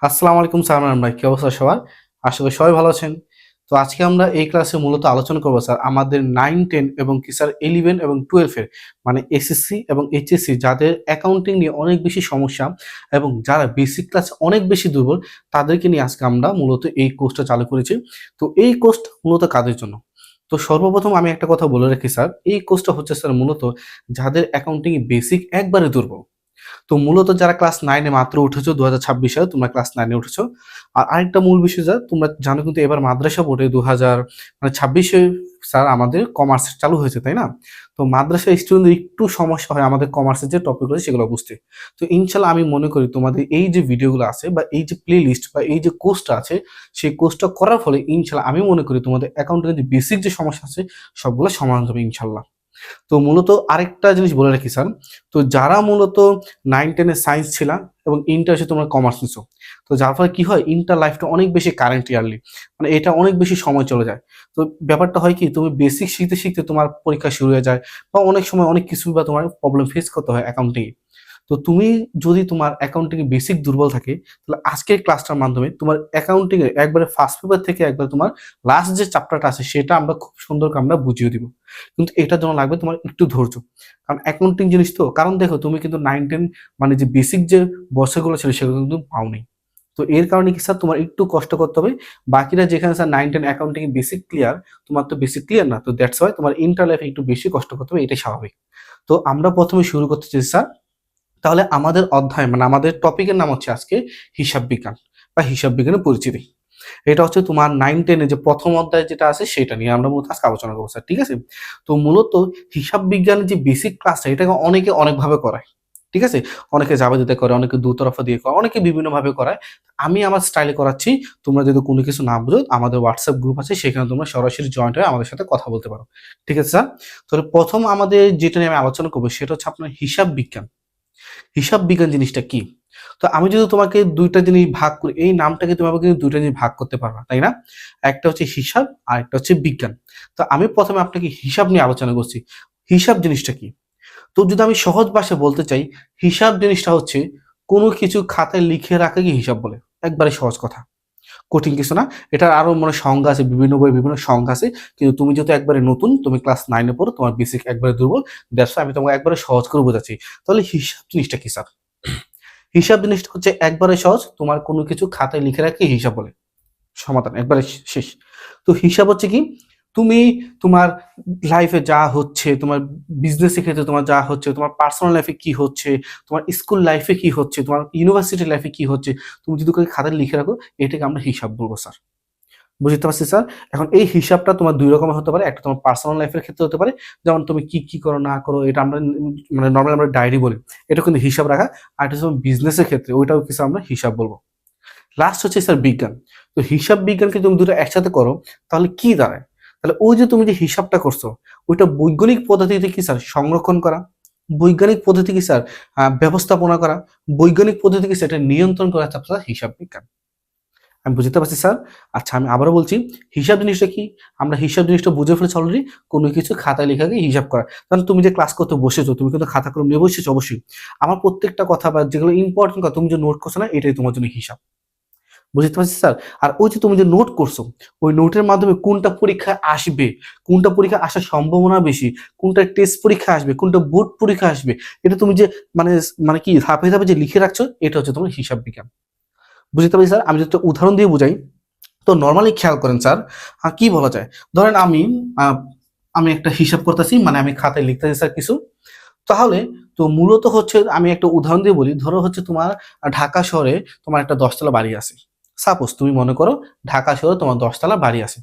আসসালামু আলাইকুম সালমান ভাই, কি অবস্থা সবার? আশা করি সবাই ভালো আছেন। তো আজকে আমরা এই ক্লাসে মূলত আলোচনা করবো স্যার আমাদের 9, 10 এবং কি স্যার 11 এবং 12 এর মানে এসএসসি এবং এইচএসসি যাদের অ্যাকাউন্টিং নিয়ে অনেক বেশি সমস্যা এবং যারা বেসিক ক্লাসে অনেক বেশি দুর্বল তাদেরকে নিয়ে আজকে আমরা মূলত এই কোর্সটা চালু করেছি। তো এই কোর্সটা মূলত কাদের জন্য? তো সর্বপ্রথম আমি একটা কথা বলে রাখি স্যার, এই কোর্সটা হচ্ছে স্যার মূলত যাদের অ্যাকাউন্টিং বেসিক একবারে দুর্বল। তো মূলত যারা ক্লাস 9 এ মাত্র উঠেছো 2026 সালে তোমরা ক্লাস 9 এ উঠেছো। আর আরেকটা মূল বিষয় যা তোমরা জানো কিন্তু এবার মাদ্রাসা বোর্ডে 26 এ স্যার আমাদের কমার্স চালু হয়েছে, তাই না? তো মাদ্রাসা স্টুডেন্টদের একটু সমস্যা হয় আমাদের কমার্সের যে টপিকগুলো সেগুলো বুঝতে। তো ইনশাআল্লাহ আমি মনে করি তোমাদের এই যে ভিডিওগুলো আছে বা এই যে প্লে লিস্ট বা এই যে কোর্সটা আছে সেই কোর্সটা করার ফলে ইনশাআল্লাহ আমি মনে করি তোমাদের অ্যাকাউন্টিং যে বেসিক যে সমস্যা আছে সবগুলো সমাধান হবে ইনশাআল্লাহ। তো মূলত আরেকটা জিনিস বলে রাখি স্যার, তো যারা মূলত 9, 10 এ সায়েন্স ছিলা এবং ইন্টার এসে তোমরা কমার্স নিছো, তো যার ফলে কি হয় ইন্টার লাইফটা অনেক বেশি কারেন্ট ইয়ারলি, মানে এটা অনেক বেশি সময় চলে যায়। তো ব্যাপারটা হয় কি তুমি বেসিক শিখতে শিখতে তোমার পরীক্ষা শুরু হয়ে যায় বা অনেক সময় অনেক কিছু বা তোমার প্রবলেম ফেস করতে হয় অ্যাকাউন্টিং। তো তুমি যদি তোমার অ্যাকাউন্টিং এ বেসিক দুর্বল থাকে তাহলে আজকের ক্লাসটার মাধ্যমে তোমার অ্যাকাউন্টিং এর একবারে ফার্স্ট পেপার থেকে একবারে তোমার লাস্ট যে চ্যাপ্টারটা আছে সেটা আমরা খুব সুন্দর করে আমরা বুঝিয়ে দিব। কিন্তু এটার জন্য লাগবে তোমার একটু ধৈর্য। কারণ অ্যাকাউন্টিং জিনিস তো, কারণ দেখো তুমি কিন্তু 9, 10 মানে যে বেসিক যে বছরগুলো ছিল সেগুলো কিন্তু পাওনি। তো এর কারণে কি স্যার তোমার একটু কষ্ট করতে হবে। বাকিরা যেখানে স্যার 9, 10 অ্যাকাউন্টিং এর বেসিক ক্লিয়ার, তোমার তো বেসিক ক্লিয়ার না। তো দ্যাটস ওয়াই তোমার ইন্টার লাইফে একটু বেশি কষ্ট করতে হবে, এটাই স্বাভাবিক। তো আমরা প্রথমে শুরু করতে চাই স্যার, তাহলে আমাদের অধ্যায় মানে আমাদের টপিকের নাম হচ্ছে আজকে হিসাব বিজ্ঞান বা হিসাব বিজ্ঞানের পরিচিতি। এটা হচ্ছে তোমার 9, 10 যে প্রথম অধ্যায় যেটা আছে সেটা নিয়ে আমরা মূলত আজকে আলোচনা করবো স্যার, ঠিক আছে? তো মূলত হিসাব বিজ্ঞানের যে বেসিক ক্লাসটা এটাকে অনেকে অনেকভাবে করায়, ঠিক আছে? অনেকে জাভা করে, অনেকে দুতরফা দিয়ে করে, অনেকে বিভিন্নভাবে করায়। আমি আমার স্টাইলে করাচ্ছি। তোমরা যদি কোনো কিছু না বুঝো আমাদের হোয়াটসঅ্যাপ গ্রুপ আছে, সেখানে তোমরা সরাসরি জয়েন্ট হয়ে আমাদের সাথে কথা বলতে পারো, ঠিক আছে স্যার? তাহলে প্রথম আমাদের যেটা নিয়ে আমি আলোচনা করবো সেটা হচ্ছে আপনার হিসাব বিজ্ঞান। হিসাব বিজ্ঞান জিনিসটা কি? তো আমি যদি তোমাকে ২ টা জিনিস ভাগ করি, এই নামটাকে তুমি আমাকে কিন্তু ২ টা জিনিস ভাগ করতে পারবা, তাই না? একটা হচ্ছে হিসাব আর একটা হচ্ছে বিজ্ঞান। তো আমি ১ম এ আপনাকে হিসাব নিয়ে আলোচনা করছি। হিসাব জিনিসটা কি? তো যদি আমি সহজ ভাষায় বলতে চাই, হিসাব জিনিসটা হচ্ছে কোনো কিছু খাতায় লিখে রাখাকে হিসাব বলে। একবারে সহজ কথা। কঠিন কিছু না। এটার আরো মানে সংজ্ঞা আছে, বিভিন্ন বইয়ে বিভিন্ন সংজ্ঞা আছে। কিন্তু তুমি যেহেতু একবারে নতুন, তুমি ক্লাস 9 এ পড়ো, তোমার বেসিক একবারে দুর্বল। দ্যাটস হোয়াই আমি তোমাকে একবারে সহজ করে বোঝাচ্ছি। তাহলে হিসাব জিনিসটা কি স্যার? হিসাব জিনিসটা হচ্ছে একবারে সহজ, তোমার কোনো কিছু খাতায় লিখে রাখি হিসাব বলে। সমাধান একবারে শেষ। তো হিসাব হচ্ছে কি? তুমি তোমার লাইফে যা হচ্ছে, তোমার বিজনেসের ক্ষেত্রে তোমার যা হচ্ছে, তোমার পার্সোনাল লাইফে কি হচ্ছে, তোমার স্কুল লাইফে কি হচ্ছে, তোমার ইউনিভার্সিটি লাইফে কি হচ্ছে, তুমি যদি করে খাতায় লিখে রাখো, এটাকে আমরা হিসাব বলবো স্যার। বুঝতে পারছি স্যার? এখন এই হিসাবটা তোমার ২ রকমের হতে পারে। একটা তোমার পার্সোনাল লাইফ এর ক্ষেত্রে হতে পারে। যেমন তুমি কি করো না করো এটা আমরা মানে নরমালি আমরা ডায়েরি বলি। এটা কিন্তু হিসাব রাখা। আর এটা হচ্ছে বিজনেসের ক্ষেত্রে ওইটাও কিছু আমরা হিসাব বলব। লাস্ট হচ্ছে স্যার বিজ্ঞান। তো হিসাব বিজ্ঞানকে তুমি দুটো একসাথে করো তাহলে কি দাঁড়ায়? তাহলে ওই যে তুমি যে হিসাবটা করছো ওইটা বৈজ্ঞানিক পদ্ধতিতে কি স্যার সংরক্ষণ করা? বৈজ্ঞানিক পদ্ধতি কি স্যার ব্যবস্থাপনা করা? বৈজ্ঞানিক পদ্ধতি কি সেটা নিয়ন্ত্রণ করা হচ্ছে আপনার হিসাব বিজ্ঞান। আমি বুঝতে পারছি স্যার। আচ্ছা আমি আবারও বলছি, হিসাব জিনিসটা কি? আমরা হিসাব জিনিসটা বুঝে ফেলেছি অলরেডি। কোনো কিছু খাতায় লেখাকে হিসাব করা। কারণ তুমি যে ক্লাস করতে বসেছো, তুমি কিন্তু খাতা কলম নিয়ে বসেছো অবশ্যই। আমার প্রত্যেকটা কথা বা যেগুলো ইম্পোর্টেন্ট কথা তুমি যে নোট করছো না, এটাই তোমার জন্য হিসাব। বুঝতে পারছি স্যার? আর ওই যে তুমি যে নোট করছো, ওই নোটের মাধ্যমে কোনটা পরীক্ষায় আসবে, কোনটা পরীক্ষায় আসার সম্ভাবনা বেশি, কোনটা টেস্ট পরীক্ষা আসবে, কোনটা বোর্ড পরীক্ষা আসবে, এটা তুমি যে মানে মানে কি ধাপে, ধাপে যে লিখে রাখছো, এটা হচ্ছে তোমার হিসাব বিজ্ঞান। বুঝতে পারছি স্যার? আমি যদি একটা উদাহরণ দিয়ে বুঝাই, তো নরমালি খেয়াল করেন স্যার, কি বলা যায়? ধরেন আ আমি একটা হিসাব করতেছি, মানে আমি খাতায় লিখতেছি স্যার কিছু। তাহলে তো মূলত হচ্ছে আমি একটা উদাহরণ দিয়ে বলি। ধরো হচ্ছে তোমার ঢাকা শহরে তোমার একটা ১০ তলা বাড়ি আছে। সাপোজ তুমি মনে করো ঢাকা শহরে তোমার ১০ তলা বাড়ি আছে।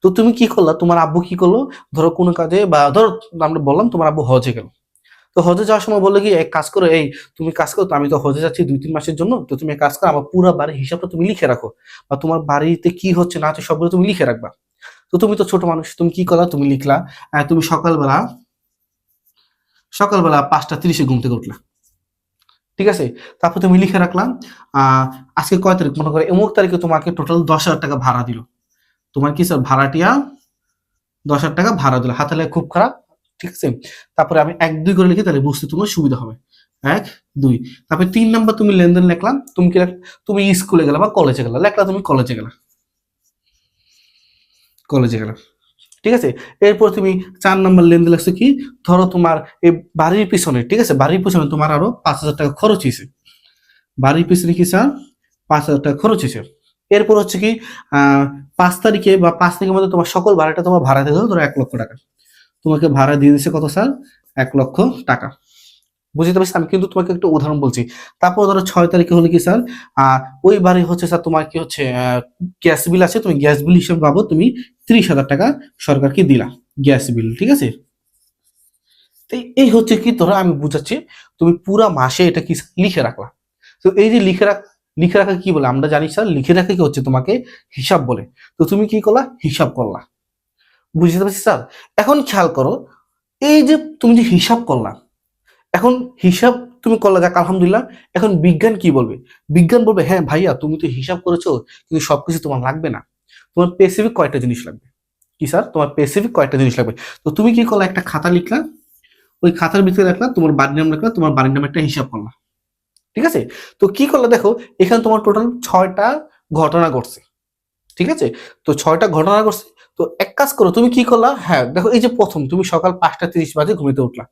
তো তুমি কি করলা? তোমার আব্বু কি করলো? ধরো কোনো কাজে বা ধরো আমরা বললাম তোমার আব্বু হজে গেল। তো হজে যাওয়ার সময় বললো কি, "এক কাজ করো, এই তুমি কাজ করো তো, আমি তো হজে যাচ্ছি ২-৩ মাসের জন্য। তো তুমি এক কাজ করো, আমার পুরা বাড়ির হিসাবটা তুমি লিখে রাখো। বা তোমার বাড়িতে কি হচ্ছে না হচ্ছে সবগুলো তুমি লিখে রাখবা।" তো তুমি তো ছোট মানুষ, তুমি কি করলা? তুমি লিখলা, তুমি সকালবেলা ৫টা ৩০ এ ঘুম থেকে উঠলা। ঠিক আছে? তারপর তুমি লিখে রাখলাম, আ আজকে কয় তারিখ? মনে করো অমুক তারিখে তোমাকে টোটাল ৳১০,০০০ ভাড়া দিল। তোমার কি স্যার ভাড়াটিয়া ৳১০,০০০ ভাড়া দিল। হাতে লেখা খুব খারাপ। ঠিক আছে? তারপরে আমি ১-২ করে লিখি, তাহলে বুঝতে তোমার সুবিধা হবে। এক, দুই। তারপরে 3 নাম্বার তুমি লেনদেন লিখলাম, তুমি কি তুমি স্কুলে গেলা বা কলেজে গেলা, লেখলা তুমি কলেজে গেলা, কলেজে গেলা। ঠিক আছে, এরপর তুমি 4 নাম্বার লেনদেন লাগছে কি, ধরো তোমার এই বাড়ির পিছনে, ঠিক আছে, বাড়ির পিছনে তোমার আরো 5,000 টাকা খরচ হয়েছে, বাড়ির পিছনে কি স্যার 5,000 টাকা খরচ হয়েছে। এরপর হচ্ছে কি 5 তারিখে বা 5 তারিখের মধ্যে তোমার সকল ভাড়াটা তোমার ভাড়া দিয়ে দাও, ধরো 1 লক্ষ টাকা, তোমাকে ভাড়া দিয়ে দিচ্ছে কত স্যার, 1 লক্ষ টাকা। বুঝতে পারছি, আমি কিন্তু তোমাকে একটা উদাহরণ বলছি। তারপর ধরো 6 তারিখে হলে কি স্যার, ওই বাড়ি হচ্ছে স্যার তোমার কি হচ্ছে গ্যাস বিল আছে, তুমি গ্যাস বিল হিসেবে পাবো তুমি 30,000 টাকা সরকারকে দিলা গ্যাস বিল, ঠিক আছে। এই হচ্ছে কি, ধরো আমি বুঝাচ্ছি, তুমি পুরা মাসে এটা কি লিখে রাখলা। তো এই যে লিখে রাখা কি বলে আমরা জানি স্যার, লিখে রাখা কি হচ্ছে তোমাকে হিসাব বলে। তো তুমি কি করলা, হিসাব করলা। বুঝতে পারছি স্যার। এখন খেয়াল করো, এই যে তুমি যে হিসাব করলা, এখন হিসাব তুমি করলে, যাক আলহামদুলিল্লাহ। এখন বিজ্ঞান কি বলবে, বিজ্ঞান বলবে হ্যাঁ ভাইয়া তুমি তো হিসাব করেছো, কিন্তু সবকিছু তোমার লাগবে না, তোমার স্পেসিফিক কয়েকটা জিনিস লাগবে। কি স্যার, তোমার স্পেসিফিক কয়েকটা জিনিস লাগবে। তো তুমি কি করলা, একটা খাতা লিখলা, ওই খাতার ভিতরে রাখলা তোমার বাড়ির নাম, রাখলা তোমার বাড়ির নামে একটা হিসাব করলা, ঠিক আছে। তো কি করলে দেখো, এখানে তোমার টোটাল 6টা ঘটনা ঘটছে, ঠিক আছে। তো 6টা ঘটনা ঘটছে। তো এক কাজ করো, তুমি কি করলা, হ্যাঁ দেখো, এই যে প্রথম তুমি সকাল 5টা 30 বাজে ঘুমিতে উঠলা,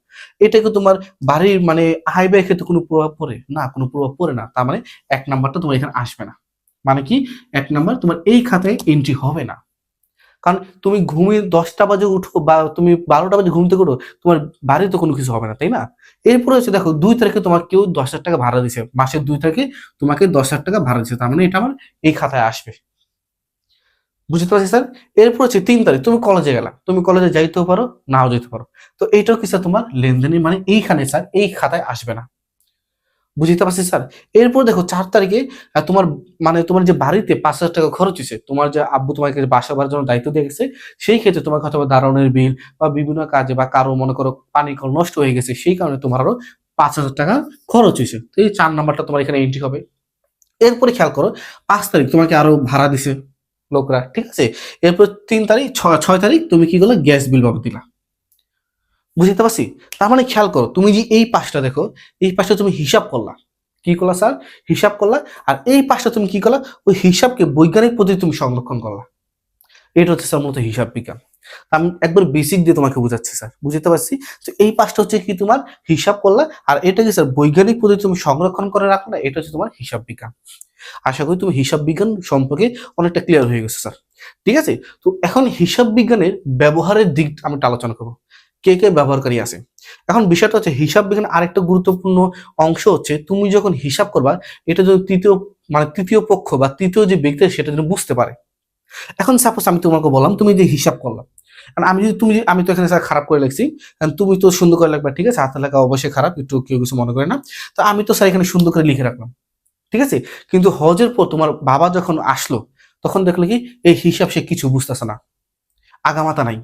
এটা কি তোমার বাড়ির মানে আয় ব্যয় ক্ষেত্রে কোনো প্রভাব পড়ে না, কোনো প্রভাব পড়ে না, তার মানে 1 নাম্বারটা তোমার এখানে আসবে না। মানে কি, 1 নাম্বার তোমার এই খাতায় এন্ট্রি হবে না। কারণ তুমি ঘুমিয়ে 10টা বাজে উঠো বা তুমি 12টা বাজে ঘুম থেকে উঠো, তোমার বাড়িতে কোনো কিছু হবে না, তাই না। এরপরে হচ্ছে দেখো, 2 তারিখে তোমার কেউ 10,000 টাকা ভাড়া দিছে, মাসের 2 তারিখে তোমাকে 10,000 টাকা ভাড়া দিচ্ছে, তার মানে এটা আমার এই খাতায় আসবে। বুঝতে পারছি স্যার। এরপর হচ্ছে 3 তারিখ তুমি কলেজে গেলা, তুমি কলেজে যাইতেও পারো নাও যেতে পারো, তো এইটাও কি স্যার তোমার লেনদেনের মানে এইখানে স্যার এই খাতায় আসবে না। বুঝতে পারছি স্যার। এরপর দেখো 4 তারিখে তোমার মানে তোমার যে বাড়িতে 5,000 টাকা খরচ হয়েছে, তোমার যে আব্বু তোমাকে বাসা ভাড়ার জন্য দায়িত্ব দিয়ে গেছে, সেই ক্ষেত্রে তোমার হয়তো দারোয়ানের বিল বা বিভিন্ন কাজে বা কারো মনে করো পানি কল নষ্ট হয়ে গেছে, সেই কারণে তোমার আরো 5,000 টাকা খরচ হয়েছে। তো এই 4 নাম্বারটা তোমার এখানে এন্ট্রি হবে। এরপরে খেয়াল করো, 5 তারিখ তোমাকে আরো ভাড়া দিছে লোকরা, ঠিক আছে। এরপর 3 তারিখ 6 তারিখ তুমি কি করলে, গ্যাস বিল বাবদ দিলা। বুঝতে পারছি। তার মানে খেয়াল করো, তুমি যে এই পাঁচটা দেখো, এই পাঁচটা তুমি হিসাব করলা, কি করলা স্যার, হিসাব করলা। আর এই পাঁচটা তুমি কি করলা, ওই হিসাবকে বৈজ্ঞানিক পদ্ধতি তুমি সংরক্ষণ করলা। এটা হচ্ছে স্যার মূলত হিসাব বিজ্ঞান। আমি একবার বেসিক দিয়ে তোমাকে বুঝাচ্ছি স্যার, বুঝতে পারছি। তো এই পাঁচটা হচ্ছে কি তোমার হিসাব করলা, আর এটা কি স্যার বৈজ্ঞানিক পদ্ধতি তুমি সংরক্ষণ করে রাখলা, এটা হচ্ছে তোমার হিসাব বিজ্ঞান। আশা করি তুমি হিসাব বিজ্ঞান সম্পর্কে অনেকটা ক্লিয়ার হয়ে গেছে স্যার, ঠিক আছে। তো এখন হিসাব বিজ্ঞানের ব্যবহারের দিক আমি একটু আলোচনা করবো, কে কে ব্যবহারকারী আছে। এখন বিষয়টা হচ্ছে, হিসাব বিজ্ঞান আরেকটা গুরুত্বপূর্ণ অংশ হচ্ছে, তুমি যখন হিসাব করবা, এটা যদি তৃতীয় পক্ষ বা তৃতীয় যে ব্যক্তি সেটা যেন বুঝতে পারে। এখন সাপোজ আমি তোমাকে বললাম, তুমি যে হিসাব করলাম, কারণ আমি তো এখানে স্যার খারাপ করে লিখছি, কারণ তুমি তো সুন্দর করে লিখবা, ঠিক আছে, হাতের লেখা অবশ্যই খারাপ, একটু কেউ কিছু মনে করে না। তো আমি তো স্যার এখানে সুন্দর করে লিখে রাখলাম, ঠিক আছে। কিন্তু হজের পর তোমার বাবা যখন আসলো, তখন দেখলো কি এই হিসাব সে কিছু বুঝতেছে না, আগামাতা নাই,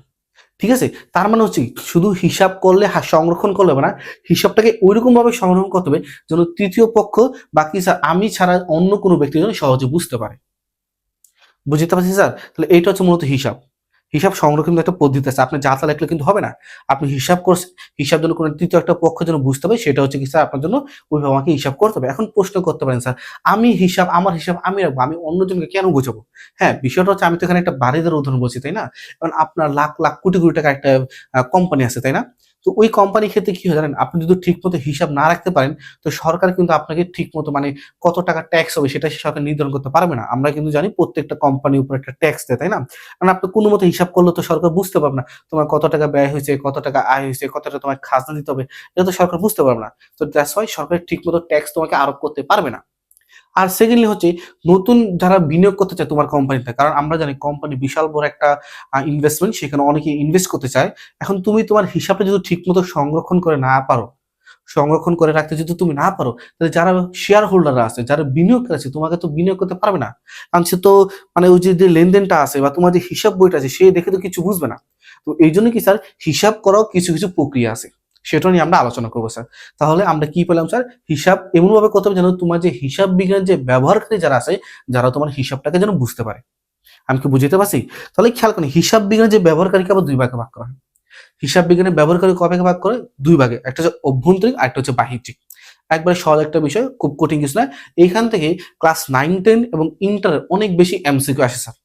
ঠিক আছে। তার মানে হচ্ছে শুধু হিসাব করলে সংরক্ষণ করলে হবে না, হিসাবটাকে ওইরকম ভাবে সংরক্ষণ করতে হবে যেন তৃতীয় পক্ষ বাকি স্যার আমি ছাড়া অন্য কোনো ব্যক্তি যেন সহজে বুঝতে পারে। বুঝতে পারছি স্যার। তাহলে এইটা হচ্ছে মূলত হিসাব। হিসাব সংরক্ষণ একটা পদ্ধতি আছে, আপনি যা তা লিখলে কিন্তু হবে না। আপনি হিসাব করছেন, হিসাব যেন কোনো তৃতীয় একটা পক্ষ যেন বুঝতে পারে, সেটা হচ্ছে কি স্যার আপনার জন্য ওইভাবে আমাকে হিসাব করতে হবে। এখন প্রশ্ন করতে পারেন স্যার, আমার হিসাব আমি রাখবো, আমি অন্যজনকে কেন বোঝাবো। হ্যাঁ, বিষয়টা হচ্ছে আমি তো এখানে একটা বাড়িদার উদাহরণ বলছি, তাই না। কারণ আপনার লাখ লাখ কোটি কোটি টাকা একটা কোম্পানি আছে, তাই না। তো ওই কোম্পানির ক্ষেত্রে কি হয় জানেন, আপনি যদি ঠিক মতো হিসাব না রাখতে পারেন, তো সরকার কিন্তু আপনাকে ঠিক মতো মানে কত টাকা ট্যাক্স হবে সেটা সরকার নির্ধারণ করতে পারবে না। আমরা কিন্তু জানি প্রত্যেকটা কোম্পানির উপর একটা ট্যাক্স দেয়, তাই না। কারণ আপনি কোনো মতো হিসাব করলে তো সরকার বুঝতে পারবে না তোমার কত টাকা ব্যয় হয়েছে, কত টাকা আয় হয়েছে, কত টাকা তোমার খাজনা দিতে হবে, এটা তো সরকার বুঝতে পারবে না। তো দ্যাটস ওয়াই সরকার ঠিক মতো ট্যাক্স তোমাকে আরোপ করতে পারবে না। আর সেকেন্ডলি হচ্ছে, নতুন যারা বিনিয়োগ করতে চায় তোমার কোম্পানিতে, কারণ আমরা জানি কোম্পানি বিশাল বড় একটা ইনভেস্টমেন্ট, সেখানে অনেকে ইনভেস্ট করতে চায়। এখন তুমি তোমার হিসাবটা যদি ঠিক মতো সংরক্ষণ করে না পারো, সংরক্ষণ করে রাখতে যদি তুমি না পারো, তাহলে যারা শেয়ার হোল্ডাররা আছে, যারা বিনিয়োগ আছে, তোমাকে তো বিনিয়োগ করতে পারবে না। কারণ সে তো মানে ওই যে লেনদেনটা আছে বা তোমার যে হিসাব বইটা আছে, সে দেখে তো কিছু বুঝবে না। তো এই জন্য কি স্যার, হিসাব করাও কিছু কিছু প্রক্রিয়া আছে, সেটা নিয়ে আমরা আলোচনা করবো স্যার। তাহলে আমরা কি পেলাম স্যার, হিসাব এমন ভাবে করতে হবে যেন তোমার যে হিসাব বিজ্ঞান যে ব্যবহারকারী যারা আছে, যারা তোমার হিসাবটাকে যেন বুঝতে পারে। আমি কি বুঝতে পারছি। তাহলে খেয়াল করি, হিসাব বিজ্ঞানের যে ব্যবহারকারীকে আবার দুই ভাগে ভাগ করা হয়। হিসাব বিজ্ঞানের ব্যবহারকারী কয় ভাগে ভাগ করে, দুই ভাগে, একটা হচ্ছে অভ্যন্তরীণ আর একটা হচ্ছে বাহ্যিক। একবারে সহজ একটা বিষয়, খুব কঠিন কিছু না। এইখান থেকে ক্লাস 9-10 এবং ইন্টারের অনেক বেশি এমসিকিউ আসে স্যার।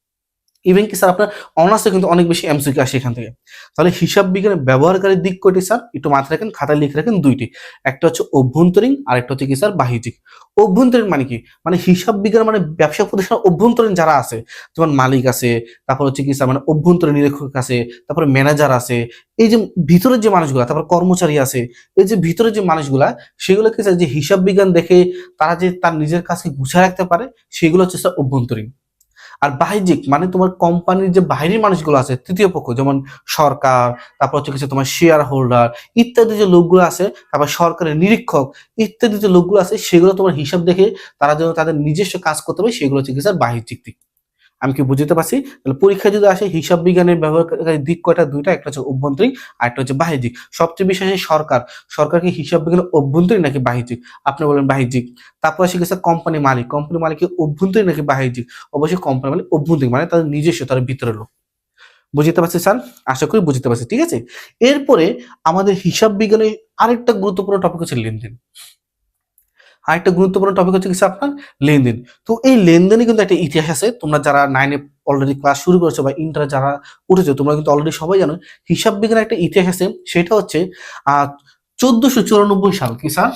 ইভেন কি স্যার আপনার অনার্সে কিন্তু অনেক বেশি এমসিকিউ আসে এখান থেকে। তাহলে হিসাব বিজ্ঞানের ব্যবহারকারী দিক কয়টি স্যার? একটু মাথায় রাখেন, খাতায় লিখে রাখেন দুইটি। একটা হচ্ছে অভ্যন্তরীণ আর একটা হচ্ছে কি স্যার বাহ্যিক। অভ্যন্তরীণ মানে কি? মানে হিসাব বিজ্ঞান মানে ব্যবসা প্রতিষ্ঠান অভ্যন্তরীণ যারা আছে, যেমন মালিক আছে, তারপর হচ্ছে কি স্যার মানে অভ্যন্তরীণ নিরীক্ষক আছে, তারপরে ম্যানেজার আছে, এই যে ভিতরের যে মানুষগুলা, তারপর কর্মচারী আছে, এই যে ভিতরের যে মানুষগুলা, সেগুলো কি স্যার যে হিসাব বিজ্ঞান দেখে তারা যে তার নিজের কাজকে গুছিয়ে রাখতে পারে, সেগুলো হচ্ছে স্যার অভ্যন্তরীণ। আর বাহ্যিক মানে তোমার কোম্পানির যে বাইরের মানুষগুলো আছে, তৃতীয় পক্ষ, যেমন সরকার, তারপর হচ্ছে কিছু তোমার শেয়ার হোল্ডার ইত্যাদি যে লোকগুলো আছে, তারপর সরকারের নিরীক্ষক ইত্যাদি যে লোকগুলো আছে, সেগুলো তোমার হিসাব দেখে তারা যেন তাদের নিজস্ব কাজ করতে হবে, সেগুলো হচ্ছে কি স্যার বাহ্যিক দিক। আমি কি বুঝতে পারছি? তাহলে পরীক্ষা যদি আসে হিসাব বিজ্ঞানের ব্যবহারকারী দিক কয়টা? দুইটা, একটা হচ্ছে অভ্যন্তরীণ আর একটা হচ্ছে বাহ্যিক। সবচেয়ে বেশি আসে সরকার। সরকার কি হিসাব বিজ্ঞানের অভ্যন্তরীণ নাকি বাহ্যিক? আপনি বলেন বাহ্যিক। তারপর আসে গেছে কোম্পানি মালিক। কোম্পানি মালিক কি অভ্যন্তরীণ নাকি বাহ্যিক? অবশ্যই কোম্পানি মালিক অভ্যন্তরীণ, মানে তাদের নিজস্ব, তাদের ভিতরের লোক। বুঝতে পারছি স্যার? আশা করি বুঝতে পারছি, ঠিক আছে। এরপরে আমাদের হিসাব বিজ্ঞানের আরেকটা গুরুত্বপূর্ণ টপিক হচ্ছে লেনদেন। আরেকটা গুরুত্বপূর্ণ টপিক হচ্ছে কিছু আপনার লেনদেন। তো এই লেনদেনে কিন্তু একটা ইতিহাস আছে। তোমরা যারা 9-এ অলরেডি ক্লাস শুরু করেছো বা ইন্টারে যারা উঠেছো, তোমরা কিন্তু অলরেডি সবাই জানো হিসাব বিজ্ঞানের একটা ইতিহাস আছে। সেটা হচ্ছে 1494 সাল। কি স্যার?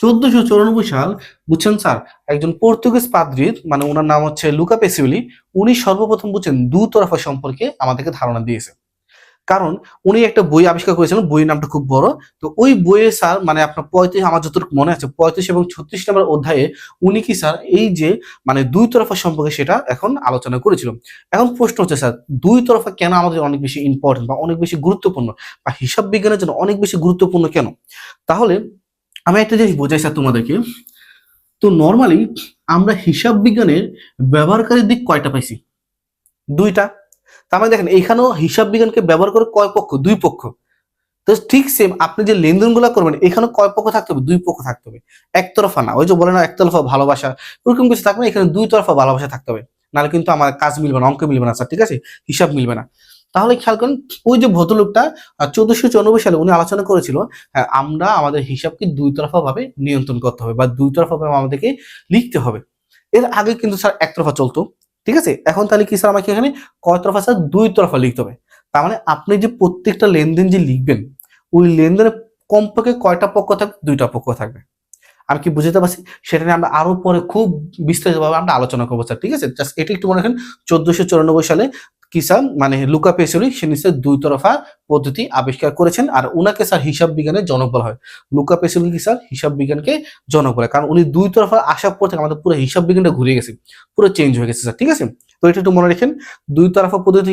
1494 সাল, বুঝছেন স্যার, একজন পর্তুগিজ পাদ্রী, মানে ওনার নাম হচ্ছে লুকা পেসিওলি, উনি সর্বপ্রথম বুঝছেন দুতরফা সম্পর্কে আমাদেরকে ধারণা দিয়েছে। কারণ উনি একটা বই আবিষ্কার করেছিলেন, বইয়ের নামটা খুব বড়। তো ওই বইয়ে স্যার মানে আপনার 35, আমার যতটুকু মনে আছে 35 এবং 36 নম্বর অধ্যায়ে উনি কি স্যার এই যে মানে দুই তরফা সম্পর্কে সেটা এখন আলোচনা করেছিল। এখন প্রশ্ন হচ্ছে স্যার, দুই তরফা কেন আমাদের অনেক বেশি ইম্পর্টেন্ট বা অনেক বেশি গুরুত্বপূর্ণ, বা হিসাব বিজ্ঞানের জন্য অনেক বেশি গুরুত্বপূর্ণ কেন? তাহলে আমি একটা জিনিস বোঝাই স্যার তোমাদেরকে। তো নর্মালি আমরা হিসাব বিজ্ঞানের ব্যবহারকারীর দিক কয়টা পাইছি? দুইটা। তার মানে দেখেন এইখানেও হিসাব বিজ্ঞানকে ব্যবহার করে কয় পক্ষ? দুই পক্ষ। তো ঠিক সেম আপনি যে লেনদেনগুলো করবেন, এখানে কয় পক্ষ থাকতে হবে? দুই পক্ষ থাকতে হবে, একতরফা না। ওই যে বলে না একতরফা ভালোবাসা, ওরকম কিছু থাকবে না, এখানে দুই তরফা ভালোবাসা থাকতে হবে। নাহলে কিন্তু আমার কাজ মিলবে না, অঙ্ক মিলবে না স্যার, ঠিক আছে, হিসাব মিলবে না। তাহলে খেয়াল করেন, ওই যে ভদ্রলোকটা 1494 সালে উনি আলোচনা করেছিল, হ্যাঁ আমরা আমাদের হিসাবকে দুই তরফা ভাবে নিয়ন্ত্রণ করতে হবে বা দুই তরফা ভাবে আমাদেরকে লিখতে হবে। এর আগে কিন্তু স্যার একতরফা চলতো, ঠিক আছে। এখন তাহলে কি স্যার আমাকে এখানে কয় তরফা স্যার? দুই তরফা লিখতে হবে। তার মানে আপনি যে প্রত্যেকটা লেনদেন যে লিখবেন, ওই লেনদেনে কমপক্ষে কয়টা পক্ষ থাকবে? দুইটা পক্ষ থাকবে। আমি কি বুঝতে পারছি? সেটা নিয়ে আমরা আরো পরে খুব বিস্তারিতভাবে আমরা আলোচনা করবো স্যার, ঠিক আছে। জাস্ট এটা একটু মনে রাখেন, 1494 সালে কি স্যার মানে লুকা পেসিওলি সে নিশ্চয় দুই তরফা পদ্ধতি আবিষ্কার করেছেন, আর উনাকে স্যার হিসাব বিজ্ঞানের জনক বলা হয়। লুকা পেসিওলি কি স্যার হিসাব বিজ্ঞানকে জনক বলে, কারণ উনি দুই তরফা আসার পর থেকে আমাদের পুরো হিসাব বিজ্ঞানটা ঘুরে গেছে, পুরো চেঞ্জ হয়ে গেছে স্যার, ঠিক আছে। তো এটা একটু মনে রাখেন, দুই তরফা পদ্ধতি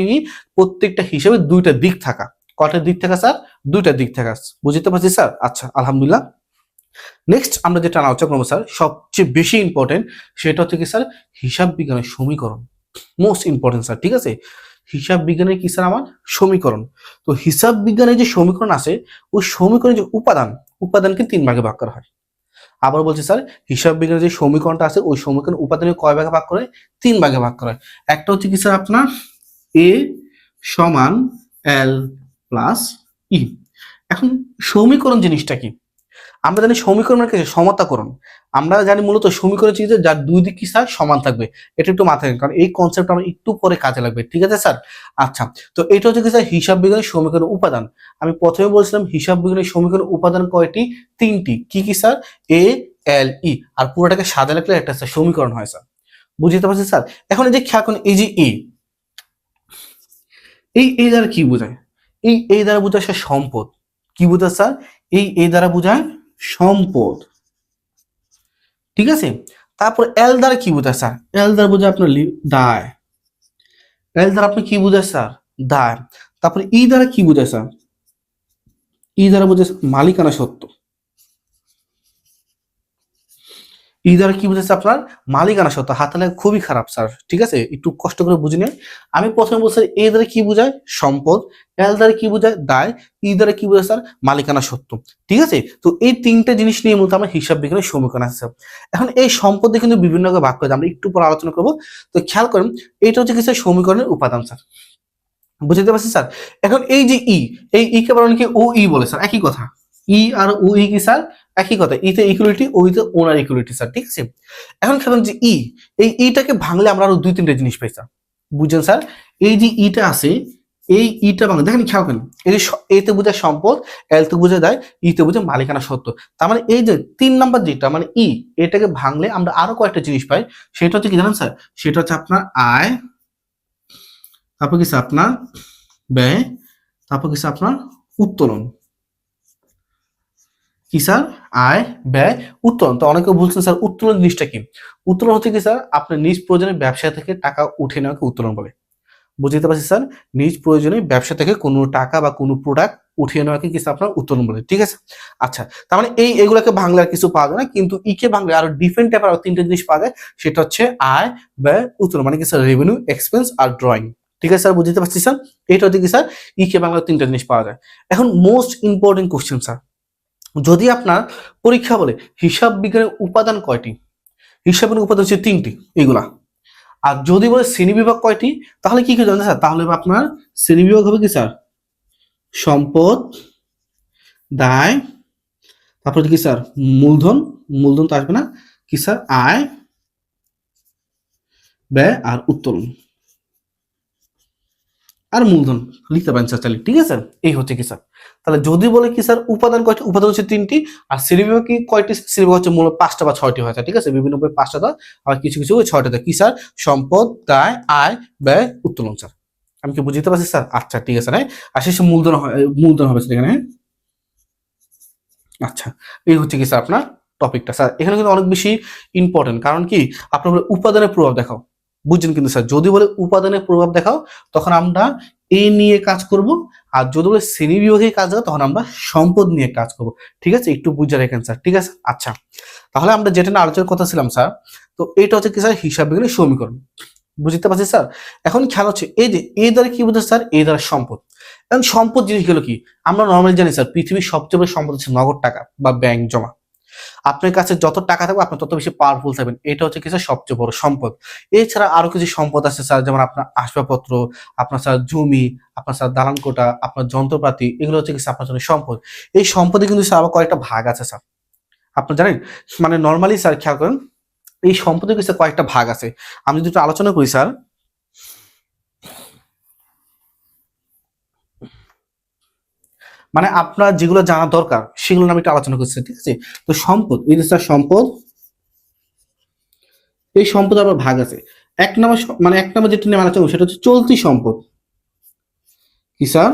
প্রত্যেকটা হিসাবে দুইটা দিক থাকা। কয়টা দিক থাকা স্যার? দুইটা দিক থাকা। বুঝতে পারছি স্যার? আচ্ছা, আলহামদুলিল্লাহ। নেক্সট আমরা যেটা আলোচনা করবো স্যার, সবচেয়ে বেশি ইম্পর্টেন্ট, সেটা হচ্ছে কি স্যার হিসাব বিজ্ঞানের সমীকরণ। মোস্ট ইম্পর্টেন্ট স্যার, ঠিক আছে। হিসাব বিজ্ঞানের কি স্যার আমার সমীকরণ। তো হিসাব বিজ্ঞানের যে সমীকরণ আছে, ওই সমীকরণের যে উপাদানকে 3 ভাগে ভাগ করা হয়। আবার বলছি স্যার, হিসাব বিজ্ঞানের যে সমীকরণটা আছে, ওই সমীকরণ উপাদানের কয় ভাগে ভাগ করে? 3 ভাগে ভাগ করা হয়। একটা হচ্ছে কি স্যার আপনার এ সমান এল প্লাস ই। এখন সমীকরণ জিনিসটা কি? আমরা জানি সমীকরণ মানে কি? সমতাকরণ। আমরা জানি মূলত সমীকরণ হচ্ছে যে যার দুই দিক কি স্যার সমান থাকবে। এটা একটু মাথায় রাখবেন, কারণ এই কনসেপ্ট আমরা একটু পরে কাজে লাগবে, ঠিক আছে স্যার। আচ্ছা, তো এটা হচ্ছে কি স্যার হিসাব বিজ্ঞানের সমীকরণ উপাদান। আমি প্রথমে বলছিলাম হিসাব বিজ্ঞানের সমীকরণ উপাদান কয়টি? 3টি। কি কি স্যার? এ এল ই। আর পুরোটাকে সাজা লিখলে একটা স্যার সমীকরণ হয় স্যার। বুঝতে পারছি স্যার? এখন এই যে খেয়াল করুন, এই যে এই দ্বারা কি বোঝায়? এই দ্বারা বোঝায় স্যার সম্পদ। কি বোঝায় স্যার? এই দ্বারা বোঝায় সম্পদ, ঠিক আছে। তারপর এল দ্বারা কি বোঝায় স্যার? এল দ্বারা বোঝায় আপনার দায়। এল দ্বারা আপনি কি বোঝায় স্যার? দায়। তারপরে ই দ্বারা কি বোঝায় স্যার? ই দ্বারা বোঝায় মালিকানা সত্ত্ব। ই দ্বারা কি বোঝাচ্ছে আপনার? মালিকানা সত্ত্ব। হাতে লেখা খুবই খারাপ স্যার, ঠিক আছে, একটু কষ্ট করে বুঝে নিন। আমি প্রথমে বলছি এ দ্বারা কি বোঝায়? সম্পদ। এল দ্বারা কি বোঝায়? দায়। ই দ্বারা কি বোঝায় স্যার? মালিকানা সত্ত্ব, ঠিক আছে। তো এই 3টা জিনিস নিয়ে মূলত আমরা হিসাব বিজ্ঞানের সমীকরণ আছে। এখন এই সম্পদে কিন্তু বিভিন্ন ভাগ করে আমরা একটু পরে আলোচনা করবো। তো খেয়াল করেন, এটা হচ্ছে কি স্যার সমীকরণের উপাদান স্যার। বুঝতে পারছি স্যার? এখন এই যে ই, এই কে বলে অনেকে ও ই বলে স্যার, একই কথা। ই আর ও ই কি স্যার একই কথা, ইতে ইকুয়ালিটি, ওইতে ওনার ইকুয়ালিটি স্যার, ঠিক আছে। এখন খেলাম যে ই, এই ইটাকে ভাঙলে আমরা আরো 2-3টা জিনিস পাই স্যার, বুঝছেন স্যার। এই যে ইটা আছে, এই ইটা ভাঙলে দেখেন খেয়াল করেন, এই যে এতে বোঝায় সম্পদ, এল তে বুঝে দেয়, ইতে বুঝে মালিকানা সত্ত্ব। তার মানে এই যে 3 নাম্বার যেটা মানে ই, এটাকে ভাঙলে আমরা আরো কয়েকটা জিনিস পাই। সেটা হচ্ছে কি জানেন স্যার, সেটা হচ্ছে আপনার আয়, তারপর কিছু আপনার ব্যয়, তারপর কিছু আপনার উত্তোলন। কি স্যার, আয়, ব্যয়, উত্তোলন। তো অনেকে বলছেন স্যার উত্তোলন জিনিসটা কি? উত্তোলন হচ্ছে কি স্যার, আপনার নিজ প্রয়োজনে ব্যবসা থেকে টাকা উঠে নেওয়াকে উত্তোলন বলে। বুঝতে পারছি স্যার, নিজ প্রয়োজনে ব্যবসা থেকে কোনো টাকা বা কোনো প্রোডাক্ট উঠিয়ে নেওয়াকে কিছু আপনার উত্তোলন বলে, ঠিক আছে। আচ্ছা, তার মানে এগুলোকে ভাঙলে আর কিছু পাওয়া যায় না, কিন্তু ইকে ভাঙলে আরো ডিফারেন্ট টাইপের আরো 3টে জিনিস পাওয়া যায়। সেটা হচ্ছে আয়, ব্যয়, উত্তোলন, মানে কি স্যার রেভিনিউ, এক্সপেন্স আর ড্রয়িং। ঠিক আছে স্যার, বুঝতে পারছি স্যার। এটা হচ্ছে কি স্যার, ইকে বাংলার 3টে জিনিস পাওয়া যায়। এখন মোস্ট ইম্পর্টেন্ট কোশ্চেন স্যার, যদি আপনার পরীক্ষা বলে হিসাব বিজ্ঞানের উপাদান কয়টি, হিসাব বিজ্ঞানের উপাদান হচ্ছে 3টি, এগুলা। আর যদি বলে শ্রেণী বিভাগ কয়টি, তাহলে কি কি জানেন স্যার, তাহলে আপনার শ্রেণী বিভাগ হবে কি স্যার, সম্পদ, দায়, তারপর কি স্যার মূলধন, মূলধন তো আসবে না, কি স্যার আয়, ব্যয় আর উত্তোলন আর মূলধন লিখতে পারেন স্যার তাহলে, ঠিক আছে। এই হচ্ছে কি স্যার, তাহলে যদি বলে কি স্যার উপাদান কয়টি, উপাদান হচ্ছে 3টি। আর শ্রেণীবিভাগ কি কয়টি, শ্রেণীবিভাগ হচ্ছে মূলত 5টা বা 6টি হয়, ঠিক আছে, বিভিন্ন বই 5টা দেয়, আর কিছু কিছু ওই 6টা দেয়। কি স্যার, সম্পদ, দায়, আয়, ব্যয়, উত্তোলন স্যার। আমি কি বুঝতে পারছি স্যার? আচ্ছা ঠিক আছে, হ্যাঁ। আর শেষে মূলধন মূলধন হবে স্যার এখানে, হ্যাঁ। আচ্ছা, এই হচ্ছে কি স্যার আপনার টপিকটা স্যার। এখানে কিন্তু অনেক বেশি ইম্পর্টেন্ট, কারণ কি আপনার বলে উপাদানের প্রভাব দেখাও, বুঝছেন কিন্তু স্যার। যদি বলে উপাদানের প্রভাব দেখাও, তখন আমরা এ নিয়ে কাজ করব। আর যদি বলে শ্রেণী বিভাগে কাজ দেখাও, তখন আমরা সম্পদ নিয়ে কাজ করব। ঠিক আছে, একটু বুঝে রাখেন স্যার, ঠিক আছে। আচ্ছা, তাহলে আমরা যেটা নিয়ে আলোচনার কথা ছিলাম স্যার, তো এটা হচ্ছে কি স্যার হিসাব বিজ্ঞানের সমীকরণ, বুঝতে পারছি স্যার। এখন খেয়াল হচ্ছে এই যে এই দ্বারা কি বোঝায় স্যার, এই দ্বারা সম্পদ। এখন সম্পদ জিনিসগুলো কি, আমরা নর্মালি জানি স্যার পৃথিবীর সবচেয়ে বড় সম্পদ হচ্ছে নগদ টাকা বা ব্যাংক জমা। আপনার কাছে যত টাকা থাকবে আপনি তত বেশি পাওয়ারফুল থাকবেন, এটা হচ্ছে কি স্যার সবচেয়ে বড় সম্পদ। এছাড়া আরো কিছু সম্পদ আছে স্যার, যেমন আপনার আসবাবপত্র, আপনার স্যার জমি, আপনার স্যার দালান কোঠা, আপনার যন্ত্রপাতি, এগুলো হচ্ছে কি স্যার আপনার জন্য সম্পদ। এই সম্পদে কিন্তু স্যার আবার কয়েকটা ভাগ আছে স্যার, আপনি জানেন। মানে নর্মালি স্যার খেয়াল করেন, এই সম্পদের কিছু কয়েকটা ভাগ আছে। আমি যদি একটু আলোচনা করি স্যার, মানে আপনার যেগুলো জানা দরকার সেগুলো আমি একটু আলোচনা করছি, ঠিক আছে। তো সম্পদ, এই যে স্যার সম্পদ, এই সম্পদ আবার ভাগ আছে। এক নম্বর মানে এক নম্বর যেটা নিয়ে আলোচনা করবো সেটা হচ্ছে চলতি সম্পদ। কি স্যার,